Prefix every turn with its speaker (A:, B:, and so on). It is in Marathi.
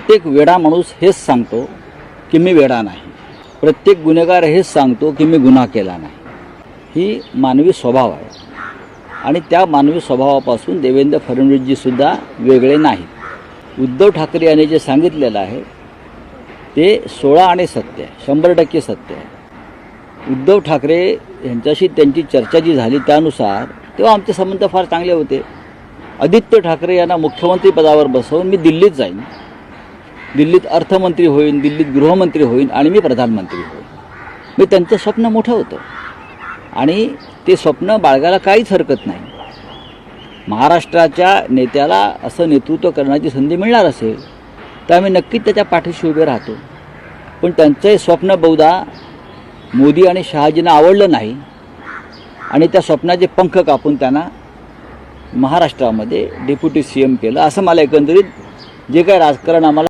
A: प्रत्येक वेडा माणूस हेच सांगतो की मी वेडा नाही, प्रत्येक गुन्हेगार हेच सांगतो की मी गुन्हा केला नाही. ही मानवी स्वभाव आहे आणि त्या मानवी स्वभावापासून देवेंद्र फडणवीसजीसुद्धा वेगळे नाहीत. उद्धव ठाकरे यांनी जे सांगितलेलं आहे ते 16 आणि सत्य आहे, 100% सत्य आहे. उद्धव ठाकरे यांच्याशी त्यांची चर्चा जी झाली त्यानुसार तेव्हा आमचे संबंध फार चांगले होते. आदित्य ठाकरे यांना मुख्यमंत्री पदावर बसवून मी दिल्लीत जाईन, दिल्लीत अर्थमंत्री होईन, दिल्लीत गृहमंत्री होईन आणि मी प्रधानमंत्री होईन. मी त्यांचं स्वप्न मोठं होतं आणि ते स्वप्न बाळगायला काहीच हरकत नाही. महाराष्ट्राच्या नेत्याला असं नेतृत्व करण्याची संधी मिळणार असेल तर आम्ही नक्कीच त्याच्या पाठीशी उभे राहतो. पण त्यांचं स्वप्न बहुधा मोदी आणि शहाजींना आवडलं नाही आणि त्या स्वप्नाचे पंख कापून त्यांना महाराष्ट्रामध्ये डेप्युटी CM केलं. असं मला एकंदरीत जे काही राजकारण आम्हाला